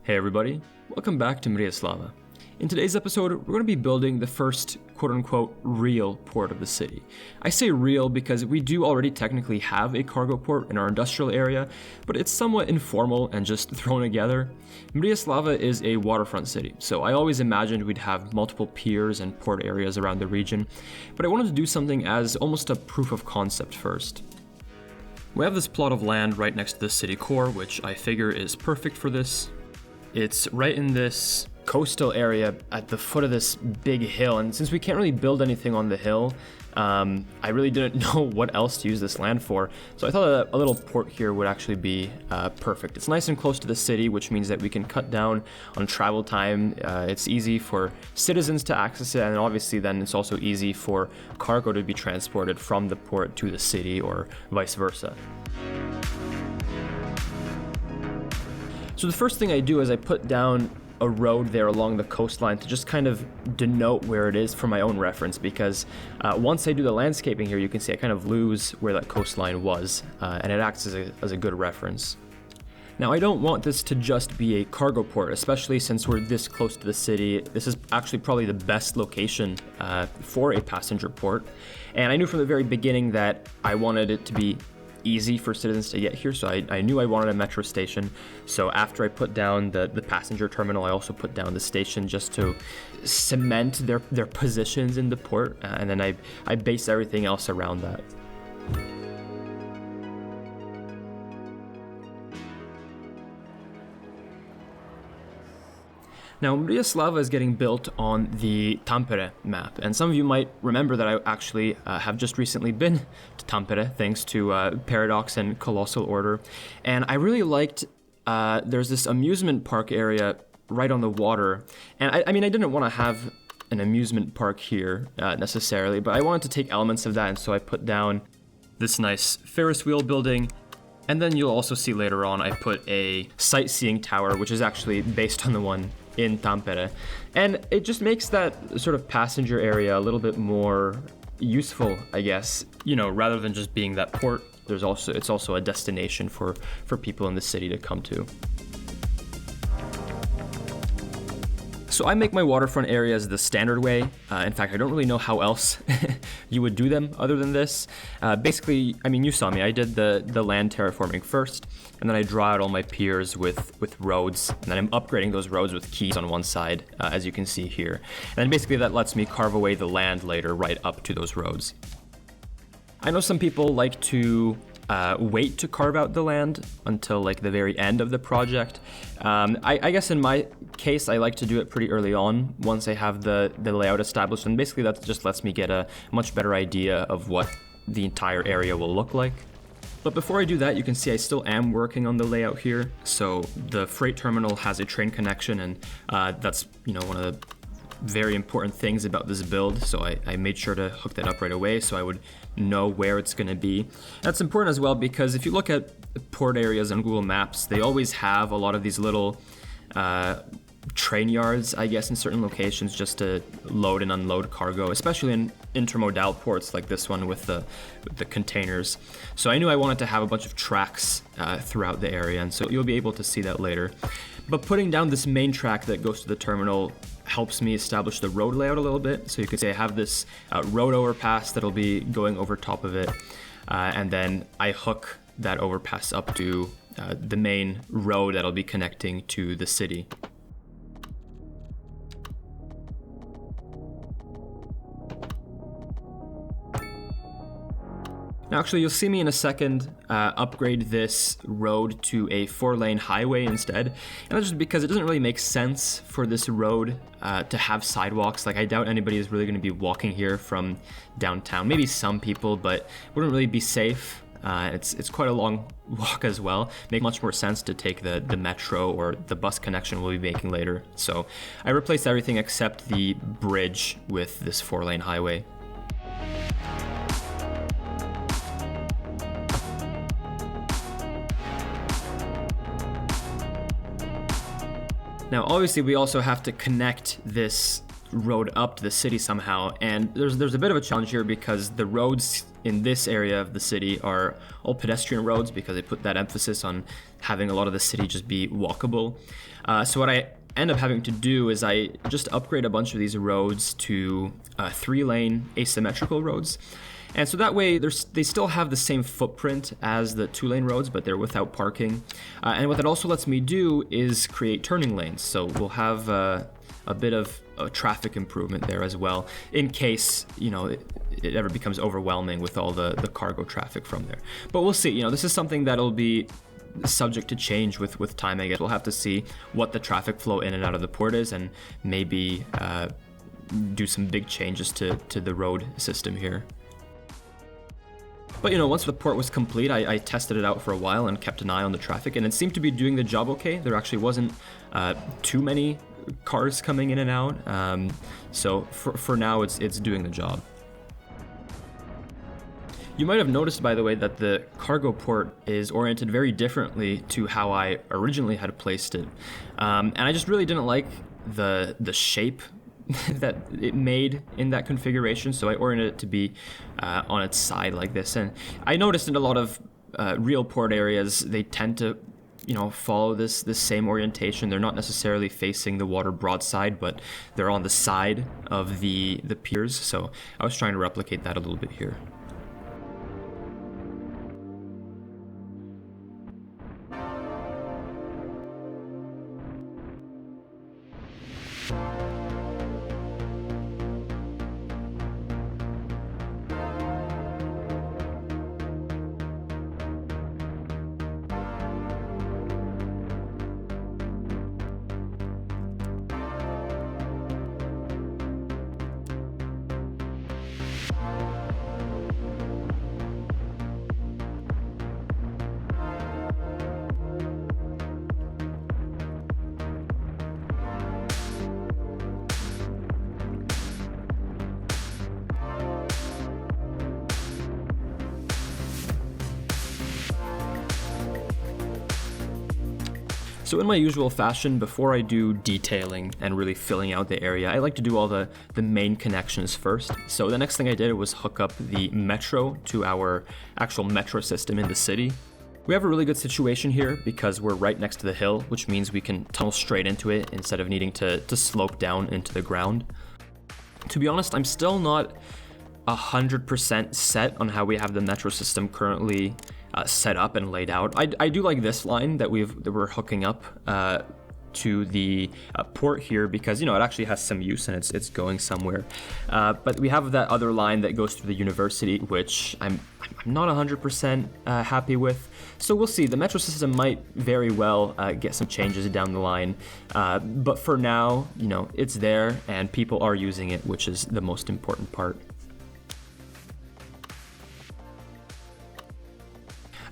Hey everybody, welcome back to Mriyaslava. In today's episode, we're going to be building the first quote-unquote real port of the city. I say real because we do already technically have a cargo port in our industrial area, but it's somewhat informal and just thrown together. Mriyaslava is a waterfront city, so I always imagined we'd have multiple piers and port areas around the region, but I wanted to do something as almost a proof of concept first. We have this plot of land right next to the city core, which I figure is perfect for this. It's right in this coastal area at the foot of this big hill, and since we can't really build anything on the hill, I really didn't know what else to use this land for, so I thought that a little port here would actually be perfect. It's nice and close to the city, which means that we can cut down on travel time. It's easy for citizens to access it, and obviously then it's also easy for cargo to be transported from the port to the city or vice versa. So the first thing I do is I put down a road there along the coastline to just kind of denote where it is for my own reference, because once I do the landscaping here, you can see I kind of lose where that coastline was, and it acts as a good reference. Now, I don't want this to just be a cargo port, especially since we're this close to the city. This is actually probably the best location for a passenger port, and I knew from the very beginning that I wanted it to be easy for citizens to get here, so I knew I wanted a metro station. So after I put down the passenger terminal, I also put down the station just to cement their positions in the port, and then I based everything else around that. Now, Mriyaslava is getting built on the Tampere map, and some of you might remember that I actually have just recently been to Tampere, thanks to Paradox and Colossal Order, and I really liked, there's this amusement park area right on the water, and I mean, I didn't want to have an amusement park here necessarily, but I wanted to take elements of that, and so I put down this nice Ferris wheel building. And then you'll also see later on I put a sightseeing tower, which is actually based on the one in Tampere. And it just makes that sort of passenger area a little bit more useful, I guess. You know, rather than just being that port, it's also a destination for people in the city to come to. So I make my waterfront areas the standard way. In fact, I don't really know how else you would do them other than this. Basically, I mean, you saw me. I did the land terraforming first, and then I draw out all my piers with roads, and then I'm upgrading those roads with quays on one side, as you can see here. And then basically that lets me carve away the land later right up to those roads. I know some people like to wait to carve out the land until like the very end of the project. I guess in my case, I like to do it pretty early on once I have the layout established, and basically that just lets me get a much better idea of what the entire area will look like. But before I do that, you can see I still am working on the layout here. So the freight terminal has a train connection, and that's, you know, one of the very important things about this build, so I made sure to hook that up right away so I would know where it's going to be. That's important as well because if you look at port areas on Google Maps, they always have a lot of these little train yards, I guess, in certain locations just to load and unload cargo, especially in intermodal ports like this one with the containers. So I knew I wanted to have a bunch of tracks throughout the area, and so you'll be able to see that later. But putting down this main track that goes to the terminal helps me establish the road layout a little bit. So you can see I have this road overpass that'll be going over top of it, and then I hook that overpass up to the main road that'll be connecting to the city. Now, actually, you'll see me in a second upgrade this road to a 4-lane highway instead. And that's just because it doesn't really make sense for this road to have sidewalks. Like, I doubt anybody is really going to be walking here from downtown. Maybe some people, but it wouldn't really be safe. It's quite a long walk as well. Make much more sense to take the metro or the bus connection we'll be making later. So I replaced everything except the bridge with this 4-lane highway. Now, obviously, we also have to connect this road up to the city somehow. And there's a bit of a challenge here because the roads in this area of the city are all pedestrian roads because they put that emphasis on having a lot of the city just be walkable. So what I end up having to do is I just upgrade a bunch of these roads to 3-lane asymmetrical roads. And so that way they still have the same footprint as the 2-lane roads, but they're without parking. And what that also lets me do is create turning lanes. So we'll have a bit of a traffic improvement there as well, in case, it ever becomes overwhelming with all the cargo traffic from there. But we'll see. This is something that'll be subject to change with time, I guess. We'll have to see what the traffic flow in and out of the port is, and maybe do some big changes to the road system here. But once the port was complete, I tested it out for a while and kept an eye on the traffic, and it seemed to be doing the job okay. There actually wasn't too many cars coming in and out, so for now it's doing the job. You might have noticed, by the way, that the cargo port is oriented very differently to how I originally had placed it, and I just really didn't like the shape that it made in that configuration, so I oriented it to be on its side like this. And I noticed in a lot of real port areas, they tend to follow this same orientation. They're not necessarily facing the water broadside, but they're on the side of the piers, so I was trying to replicate that a little bit here. So in my usual fashion, before I do detailing and really filling out the area, I like to do all the main connections first. So the next thing I did was hook up the metro to our actual metro system in the city. We have a really good situation here because we're right next to the hill, which means we can tunnel straight into it instead of needing to slope down into the ground. To be honest, I'm still not 100% set on how we have the metro system currently set up and laid out. I do like this line that we're hooking up to the port here because it actually has some use and it's going somewhere. But we have that other line that goes through the university, which I'm not 100% happy with. So we'll see. The metro system might very well get some changes down the line, but for now, it's there and people are using it, which is the most important part.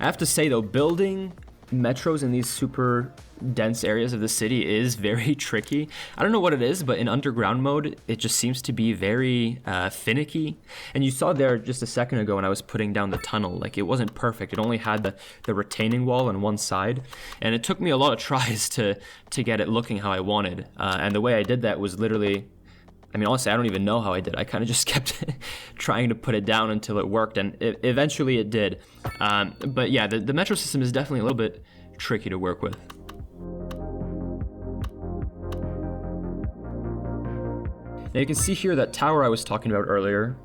I have to say though, building metros in these super dense areas of the city is very tricky. I don't know what it is, but in underground mode, it just seems to be very finicky. And you saw there just a second ago when I was putting down the tunnel, like it wasn't perfect. It only had the retaining wall on one side. And it took me a lot of tries to get it looking how I wanted. And the way I did that was literally, honestly, I don't even know how I did. I kind of just kept trying to put it down until it worked, and eventually it did. But yeah, the metro system is definitely a little bit tricky to work with. Now you can see here that tower I was talking about earlier.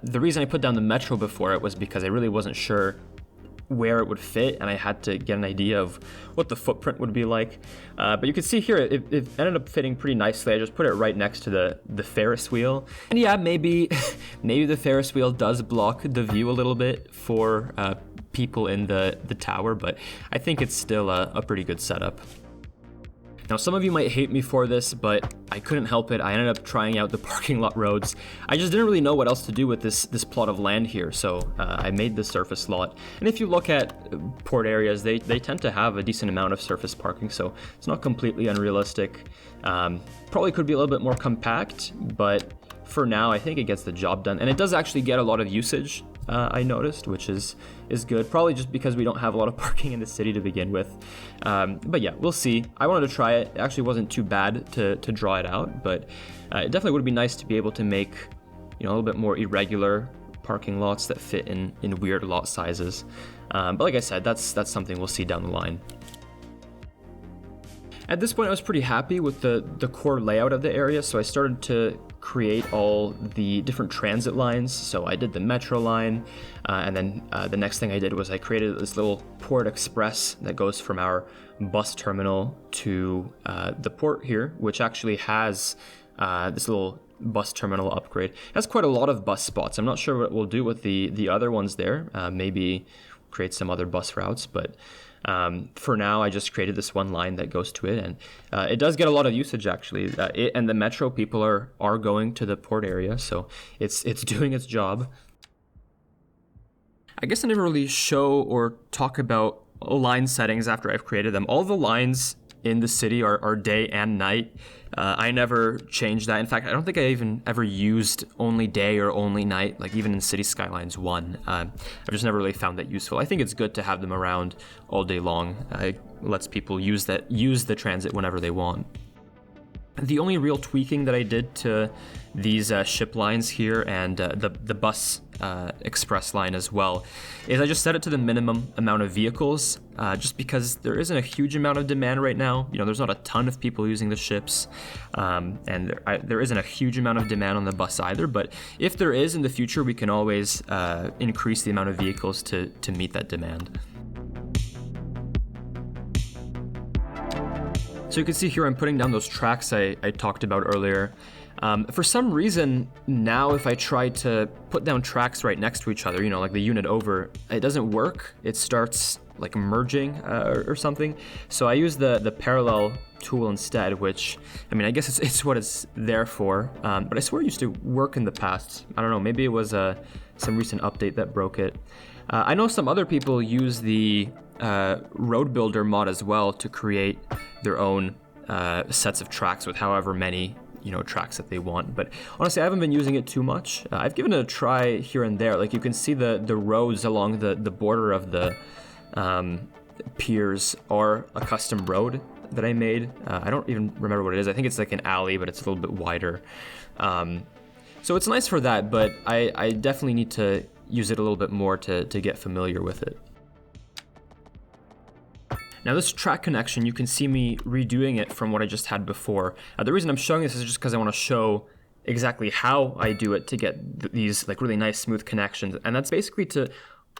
The reason I put down the metro before it was because I really wasn't sure where it would fit, and I had to get an idea of what the footprint would be like. But you can see here, it ended up fitting pretty nicely. I just put it right next to the Ferris wheel. And yeah, maybe the Ferris wheel does block the view a little bit for people in the tower, but I think it's still a pretty good setup. Now, some of you might hate me for this, but I couldn't help it. I ended up trying out the parking lot roads. I just didn't really know what else to do with this plot of land here, so I made the surface lot. And if you look at port areas, they tend to have a decent amount of surface parking, so it's not completely unrealistic. Probably could be a little bit more compact, but for now, I think it gets the job done. And it does actually get a lot of usage I noticed, which is good. Probably just because we don't have a lot of parking in the city to begin with. But yeah, we'll see. I wanted to try it. It actually wasn't too bad to draw it out, but it definitely would be nice to be able to make, a little bit more irregular parking lots that fit in weird lot sizes. But like I said, that's something we'll see down the line. At this point, I was pretty happy with the core layout of the area, so I started to create all the different transit lines. So I did the metro line, and then the next thing I did was I created this little port express that goes from our bus terminal to the port here, which actually has this little bus terminal upgrade. It has quite a lot of bus spots. I'm not sure what we'll do with the other ones there. Maybe create some other bus routes, but for now, I just created this one line that goes to it, and it does get a lot of usage actually. It and the metro people are going to the port area, so it's doing its job. I guess I never really show or talk about line settings after I've created them. All the lines in the city are day and night. I never changed that. In fact, I don't think I even ever used only day or only night, like even in City Skylines 1. I've just never really found that useful. I think it's good to have them around all day long. It lets people use the transit whenever they want. The only real tweaking that I did to these ship lines here and the bus express line as well is I just set it to the minimum amount of vehicles, just because there isn't a huge amount of demand right now. There's not a ton of people using the ships, and there isn't a huge amount of demand on the bus either. But if there is in the future, we can always increase the amount of vehicles to meet that demand. So you can see here I'm putting down those tracks I talked about earlier. For some reason, now if I try to put down tracks right next to each other, like the unit over, it doesn't work. It starts like merging or something. So I use the parallel tool instead, which, I guess it's what it's there for. But I swear it used to work in the past. I don't know, maybe it was some recent update that broke it. I know some other people use the road builder mod as well to create their own sets of tracks with however many tracks that they want. But honestly, I haven't been using it too much. I've given it a try here and there. Like you can see the roads along the border of the piers are a custom road that I made. I don't even remember what it is. I think it's like an alley, but it's a little bit wider. So it's nice for that, but I definitely need to use it a little bit more to get familiar with it. Now this track connection, you can see me redoing it from what I just had before. The reason I'm showing this is just because I want to show exactly how I do it to get these like really nice smooth connections. And that's basically to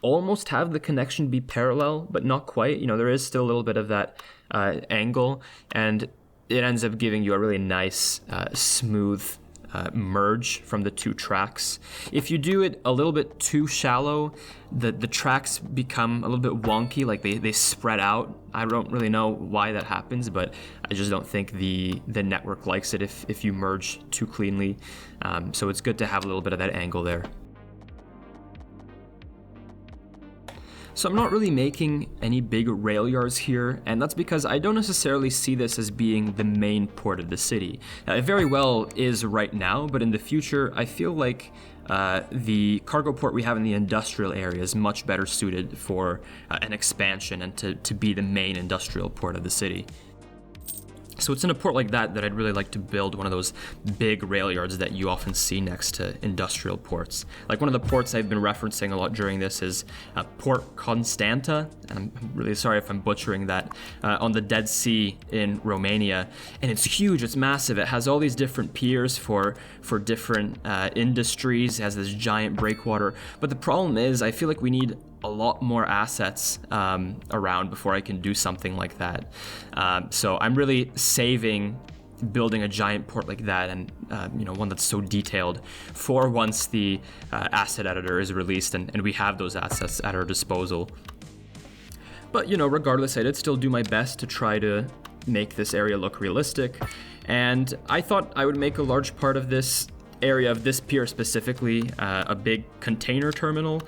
almost have the connection be parallel, but not quite. There is still a little bit of that angle, and it ends up giving you a really nice smooth merge from the two tracks. If you do it a little bit too shallow, the tracks become a little bit wonky, like they spread out. I don't really know why that happens, but I just don't think the network likes it if you merge too cleanly. So it's good to have a little bit of that angle there. So I'm not really making any big rail yards here, and that's because I don't necessarily see this as being the main port of the city. It very well is right now, but in the future, I feel like the cargo port we have in the industrial area is much better suited for an expansion and to be the main industrial port of the city. So it's in a port like that I'd really like to build one of those big rail yards that you often see next to industrial ports. Like one of the ports I've been referencing a lot during this is Port Constanta, and I'm really sorry if I'm butchering that, on the Dead Sea in Romania. And it's huge, it's massive. It has all these different piers for different industries. It has this giant breakwater. But the problem is I feel like we need a lot more assets around before I can do something like that. So I'm really saving building a giant port like that, and one that's so detailed for once the asset editor is released and we have those assets at our disposal. But regardless, I did still do my best to try to make this area look realistic, and I thought I would make a large part of this area of this pier specifically a big container terminal.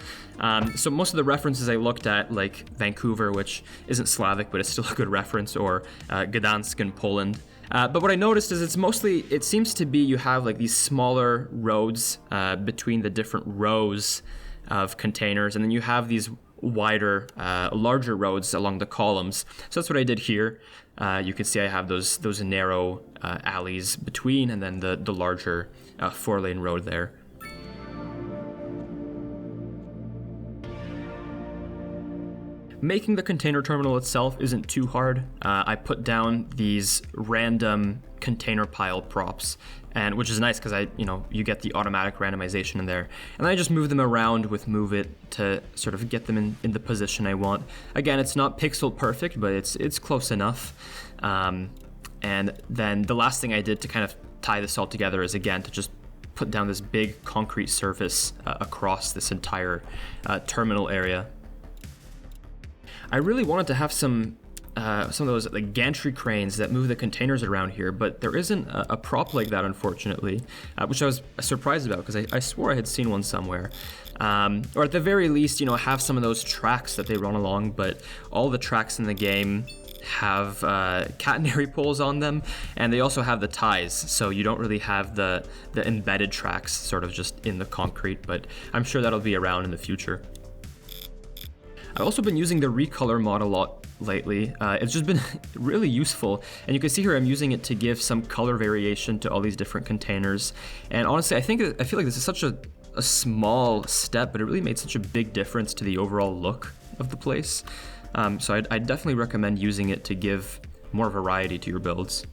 So most of the references I looked at, like Vancouver, which isn't Slavic but it's still a good reference, or Gdansk in Poland. But what I noticed is it seems to be you have like these smaller roads between the different rows of containers, and then you have these wider, larger roads along the columns. So that's what I did here. You can see I have those narrow alleys between, and then the larger 4-lane road there. Making the container terminal itself isn't too hard. I put down these random container pile props, and which is nice because you get the automatic randomization in there. And then I just move them around with Move It to sort of get them in the position I want. Again, it's not pixel perfect, but it's close enough. And then the last thing I did to kind of tie this all together is, again, to just put down this big concrete surface across this entire terminal area. I really wanted to have some of those like gantry cranes that move the containers around here, but there isn't a prop like that, unfortunately, which I was surprised about because I swore I had seen one somewhere. Or at the very least, have some of those tracks that they run along, but all the tracks in the game have catenary poles on them, and they also have the ties, so you don't really have the embedded tracks sort of just in the concrete, but I'm sure that'll be around in the future. I've also been using the recolor mod a lot lately. It's just been really useful, and you can see here I'm using it to give some color variation to all these different containers. And honestly, I feel like this is such a small step, but it really made such a big difference to the overall look of the place. So I'd definitely recommend using it to give more variety to your builds.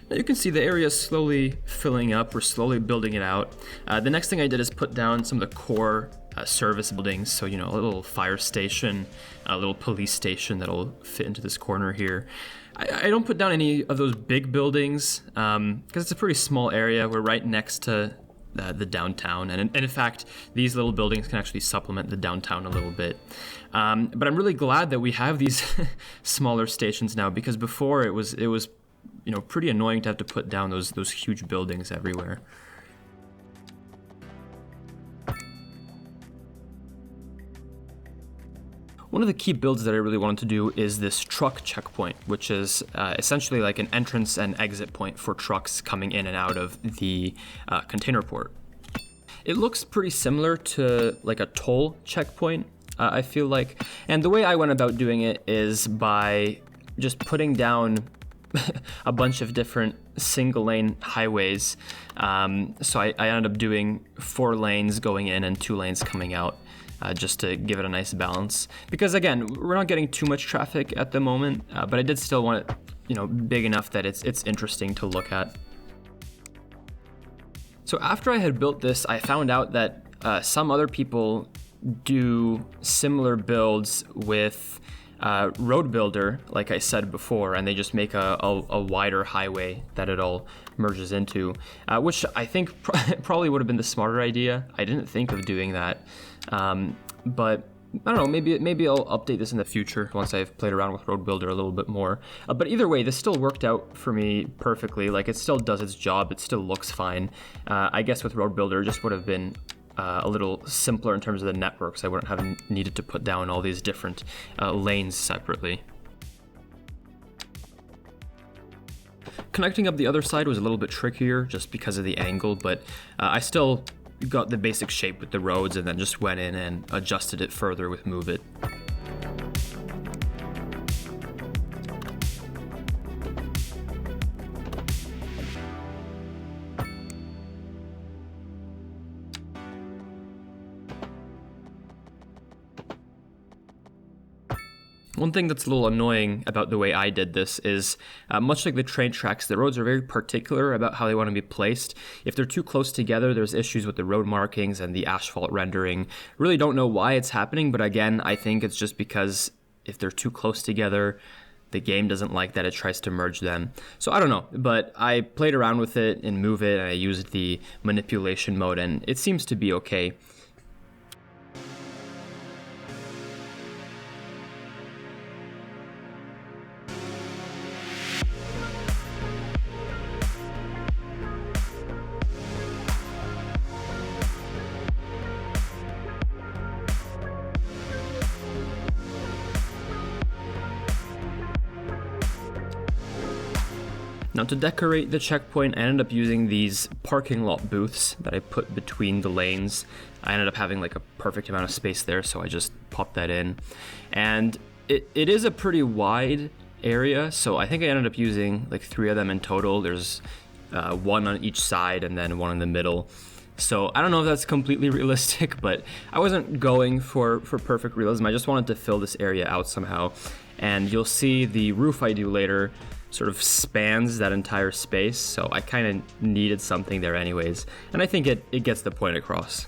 Now you can see the area is slowly filling up. We're slowly building it out. The next thing I did is put down some of the core service buildings. So, a little fire station, a little police station that'll fit into this corner here. I don't put down any of those big buildings because it's a pretty small area. We're right next to the downtown. And in fact, these little buildings can actually supplement the downtown a little bit. But I'm really glad that we have these smaller stations now, because before it was pretty annoying to have to put down those huge buildings everywhere. One of the key builds that I really wanted to do is this truck checkpoint, which is essentially like an entrance and exit point for trucks coming in and out of the container port. It looks pretty similar to like a toll checkpoint, I feel like. And the way I went about doing it is by just putting down a bunch of different single lane highways. So I ended up doing 4 lanes going in and 2 lanes coming out. Just to give it a nice balance. Because again, we're not getting too much traffic at the moment, but I did still want it, big enough that it's interesting to look at. So after I had built this, I found out that some other people do similar builds with Road Builder, like I said before, and they just make a wider highway that it all merges into, which I think probably would have been the smarter idea. I didn't think of doing that. But I don't know, maybe I'll update this in the future once I've played around with Road Builder a little bit more. But either way, this still worked out for me perfectly. Like, it still does its job. It still looks fine. I guess with Road Builder, it just would have been a little simpler in terms of the networks. I wouldn't have needed to put down all these different lanes separately. Connecting up the other side was a little bit trickier just because of the angle, but I still got the basic shape with the roads and then just went in and adjusted it further with Move It. One thing that's a little annoying about the way I did this is, much like the train tracks, the roads are very particular about how they want to be placed. If they're too close together, there's issues with the road markings and the asphalt rendering. Really don't know why it's happening, but again, I think it's just because if they're too close together, the game doesn't like that. It tries to merge them. So I don't know, but I played around with it and Move It, and I used the manipulation mode, and it seems to be okay. Now to decorate the checkpoint, I ended up using these parking lot booths that I put between the lanes. I ended up having like a perfect amount of space there, so I just popped that in. And it is a pretty wide area, so I think I ended up using like 3 of them in total. There's 1 on each side and then 1 in the middle. So I don't know if that's completely realistic, but I wasn't going for perfect realism. I just wanted to fill this area out somehow. And you'll see the roof I do later sort of spans that entire space, so I kind of needed something there anyways. And I think it gets the point across.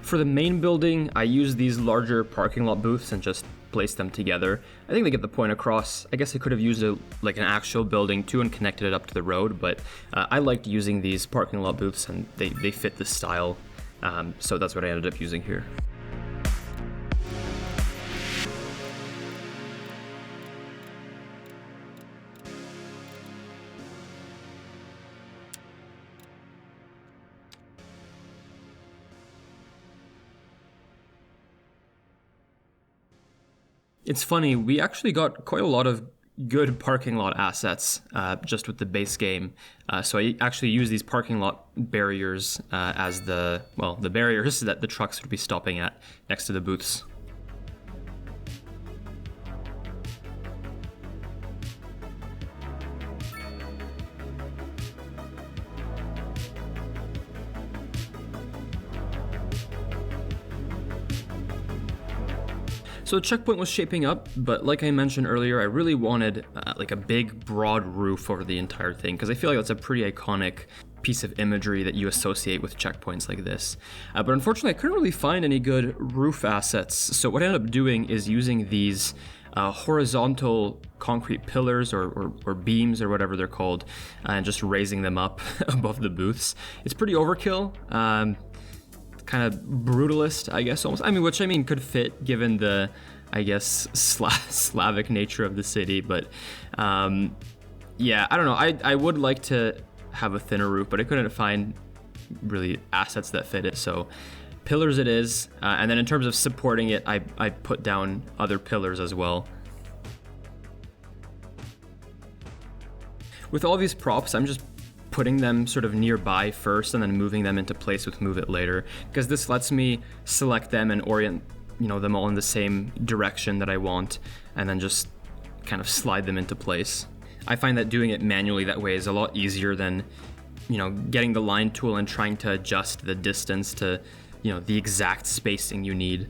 For the main building, I use these larger parking lot booths and just place them together. I think they get the point across. I guess I could have used like an actual building too and connected it up to the road, but I liked using these parking lot booths and they fit the style. So that's what I ended up using here. It's funny, we actually got quite a lot of good parking lot assets just with the base game. So I actually use these parking lot barriers as the barriers that the trucks would be stopping at next to the booths. So the checkpoint was shaping up, but like I mentioned earlier, I really wanted like a big, broad roof over the entire thing, because I feel like that's a pretty iconic piece of imagery that you associate with checkpoints like this. But unfortunately, I couldn't really find any good roof assets, so what I ended up doing is using these horizontal concrete pillars or beams or whatever they're called, and just raising them up above the booths. It's pretty overkill. Kind of brutalist, I guess, almost. Which could fit given the, I guess, Slavic nature of the city. But yeah, I don't know. I would like to have a thinner roof, but I couldn't find really assets that fit it. So pillars it is. And then in terms of supporting it, I put down other pillars as well. With all these props, I'm just putting them sort of nearby first and then moving them into place with Move It later, because this lets me select them and orient them all in the same direction that I want, and then just kind of slide them into place. I find that doing it manually that way is a lot easier than getting the line tool and trying to adjust the distance to the exact spacing you need.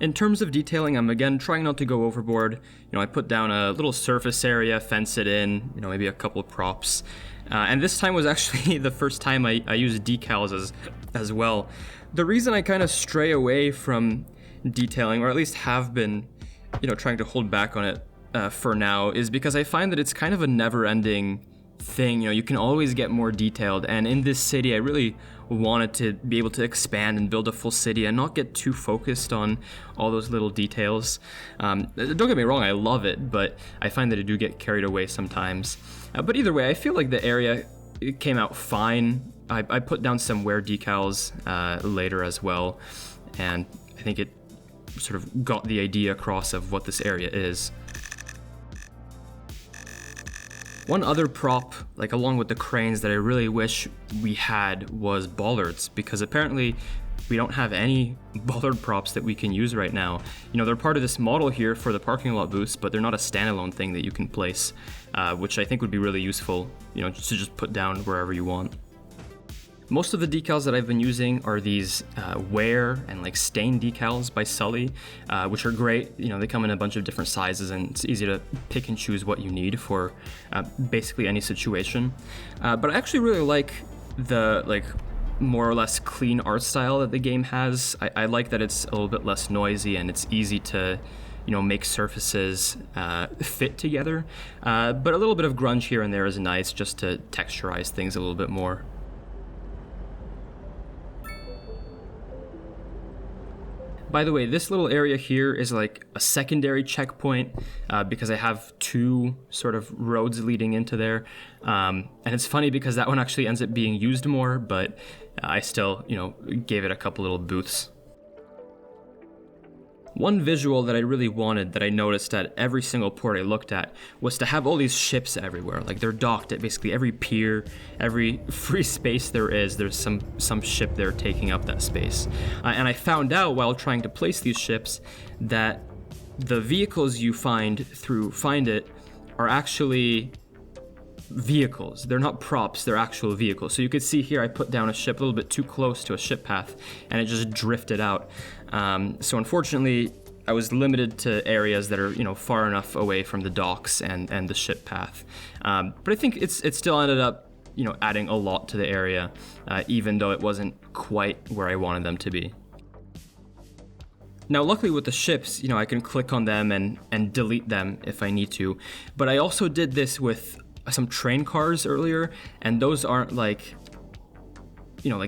In terms of detailing, I'm again trying not to go overboard. I put down a little surface area, fence it in, maybe a couple of props. And this time was actually the first time I used decals as well. The reason I kind of stray away from detailing, or at least have been, trying to hold back on it for now, is because I find that it's kind of a never-ending thing. You can always get more detailed, and in this city I really wanted to be able to expand and build a full city and not get too focused on all those little details. Don't get me wrong, I love it, but I find that I do get carried away sometimes. But either way, I feel like the area came out fine. I put down some wear decals later as well, and I think it sort of got the idea across of what this area is. One other prop, along with the cranes, that I really wish we had was bollards, because apparently we don't have any bollard props that we can use right now. They're part of this model here for the parking lot booths, but they're not a standalone thing that you can place, which I think would be really useful, to just put down wherever you want. Most of the decals that I've been using are these wear and stain decals by Sully, which are great. They come in a bunch of different sizes, and it's easy to pick and choose what you need for basically any situation. But I actually really like the more or less clean art style that the game has. I like that it's a little bit less noisy and it's easy to, make surfaces fit together. But a little bit of grunge here and there is nice, just to texturize things a little bit more. By the way, this little area here is like a secondary checkpoint because I have two sort of roads leading into there. And it's funny because that one actually ends up being used more, but I still, gave it a couple little booths. One visual that I really wanted, that I noticed at every single port I looked at, was to have all these ships everywhere. Like, they're docked at basically every pier, every free space there is, there's some ship there taking up that space. And I found out while trying to place these ships that the vehicles you find through Find It are actually vehicles. They're not props, they're actual vehicles. So you could see here I put down a ship a little bit too close to a ship path and it just drifted out. So unfortunately I was limited to areas that are far enough away from the docks and the ship path. But I think it still ended up adding a lot to the area, even though it wasn't quite where I wanted them to be. Now, luckily with the ships, I can click on them and delete them if I need to. But I also did this with some train cars earlier, and those aren't like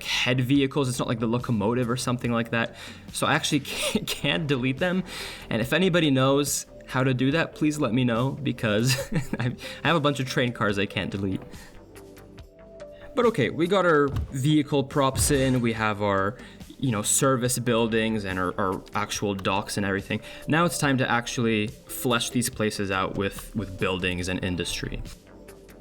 head vehicles. It's not like the locomotive or something like that. So I actually can't delete them. And if anybody knows how to do that, please let me know, because I have a bunch of train cars I can't delete. But okay, we got our vehicle props in, we have our service buildings and our actual docks and everything. Now it's time to actually flesh these places out with buildings and industry.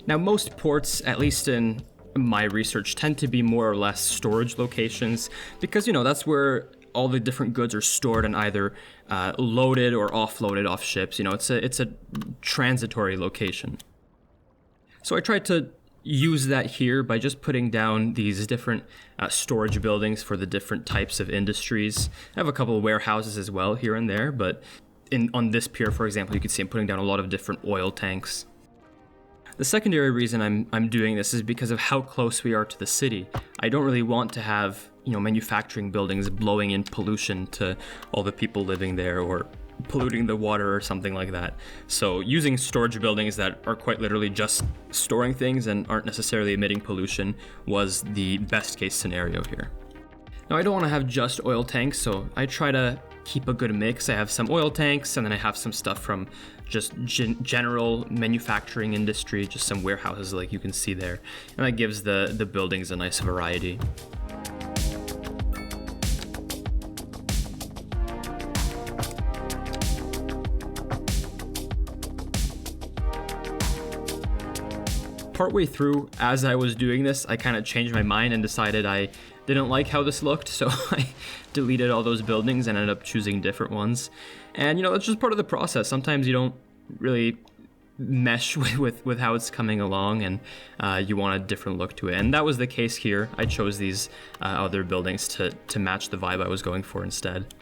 Now, most ports, at least in my research, tend to be more or less storage locations because, that's where all the different goods are stored and either loaded or offloaded off ships. It's a transitory location. So I tried to use that here by just putting down these different storage buildings for the different types of industries. I have a couple of warehouses as well here and there, but on this pier, for example, you can see I'm putting down a lot of different oil tanks. The secondary reason I'm doing this is because of how close we are to the city. I don't really want to have, manufacturing buildings blowing in pollution to all the people living there or polluting the water or something like that. So using storage buildings that are quite literally just storing things and aren't necessarily emitting pollution was the best case scenario here. Now, I don't want to have just oil tanks, so I try to keep a good mix. I have some oil tanks, and then I have some stuff from just general manufacturing industry, just some warehouses like you can see there. And that gives the buildings a nice variety. Partway through, as I was doing this, I kind of changed my mind and decided I didn't like how this looked, so I deleted all those buildings and ended up choosing different ones. And it's just part of the process. Sometimes you don't really mesh with how it's coming along, and you want a different look to it. And that was the case here. I chose these other buildings to match the vibe I was going for instead.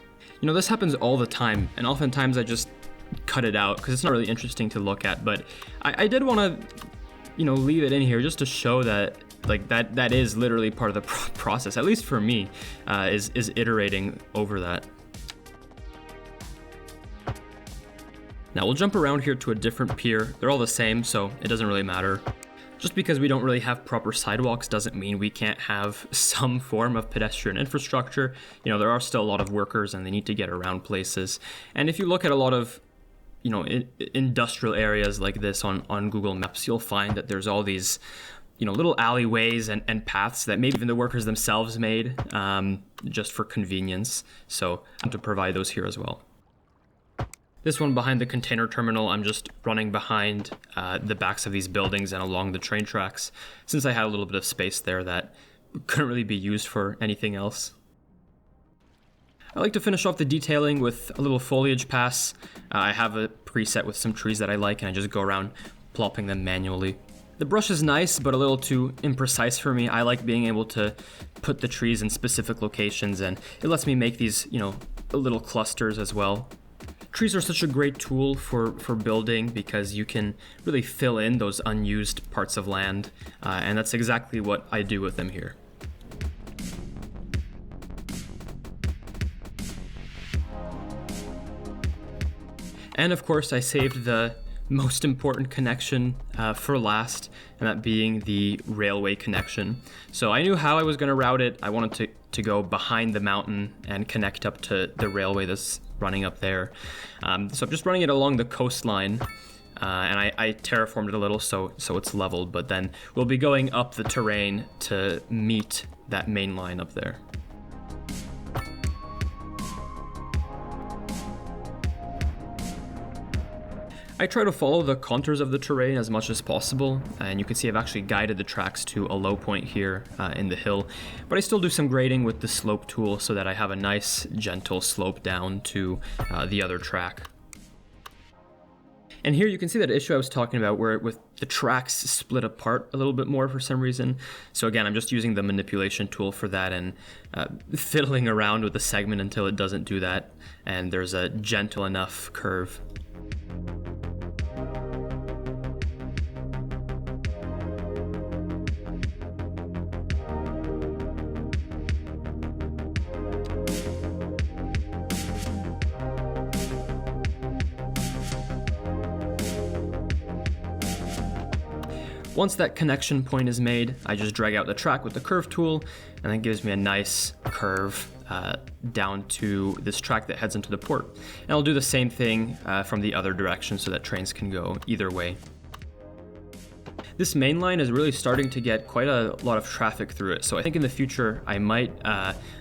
This happens all the time, and oftentimes I just cut it out because it's not really interesting to look at. But I did want to leave it in here just to show that that is literally part of the process, at least for me, is iterating over that. Now we'll jump around here to a different pier. They're all the same, so it doesn't really matter. Just because we don't really have proper sidewalks doesn't mean we can't have some form of pedestrian infrastructure. There are still a lot of workers and they need to get around places. And if you look at a lot of industrial areas like this on Google Maps, you'll find that there's all these little alleyways and paths that maybe even the workers themselves made just for convenience. So I have to provide those here as well. This one behind the container terminal, I'm just running behind the backs of these buildings and along the train tracks, since I had a little bit of space there that couldn't really be used for anything else. I like to finish off the detailing with a little foliage pass. I have a preset with some trees that I like, and I just go around plopping them manually. The brush is nice, but a little too imprecise for me. I like being able to put the trees in specific locations, and it lets me make these, little clusters as well. Trees are such a great tool for building because you can really fill in those unused parts of land, and that's exactly what I do with them here. And of course, I saved the most important connection for last, and that being the railway connection. So I knew how I was going to route it. I wanted to go behind the mountain and connect up to the railway that's running up there. So I'm just running it along the coastline, and I terraformed it a little so it's leveled, but then we'll be going up the terrain to meet that main line up there. I try to follow the contours of the terrain as much as possible, and you can see I've actually guided the tracks to a low point here in the hill, but I still do some grading with the slope tool so that I have a nice gentle slope down to the other track. And here you can see that issue I was talking about where with the tracks split apart a little bit more for some reason. So again, I'm just using the manipulation tool for that and fiddling around with the segment until it doesn't do that, and there's a gentle enough curve. Once that connection point is made, I just drag out the track with the curve tool, and that gives me a nice curve down to this track that heads into the port. And I'll do the same thing from the other direction so that trains can go either way. This main line is really starting to get quite a lot of traffic through it, so I think in the future I might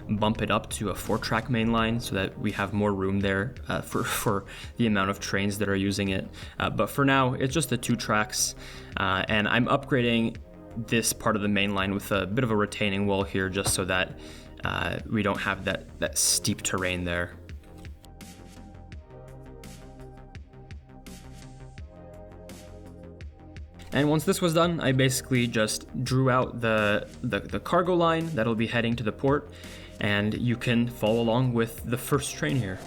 bump it up to a 4-track main line so that we have more room there for the amount of trains that are using it. But for now, it's just the 2 tracks, and I'm upgrading this part of the main line with a bit of a retaining wall here just so that we don't have that steep terrain there. And once this was done, I basically just drew out the cargo line that'll be heading to the port, and you can follow along with the first train here.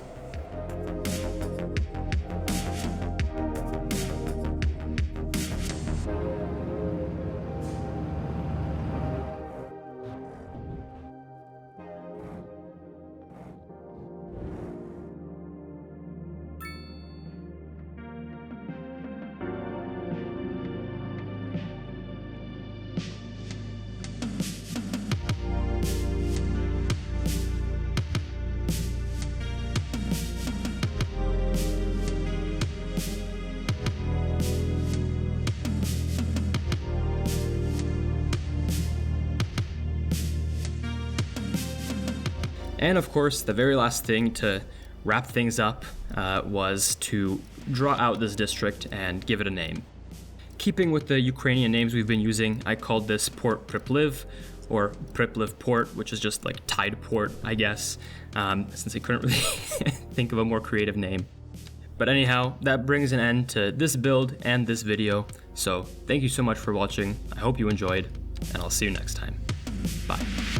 And of course, the very last thing to wrap things up was to draw out this district and give it a name. Keeping with the Ukrainian names we've been using, I called this Port Pripliv, or Pripliv Port, which is just like Tide Port, I guess, since I couldn't really think of a more creative name. But anyhow, that brings an end to this build and this video, so thank you so much for watching. I hope you enjoyed, and I'll see you next time. Bye.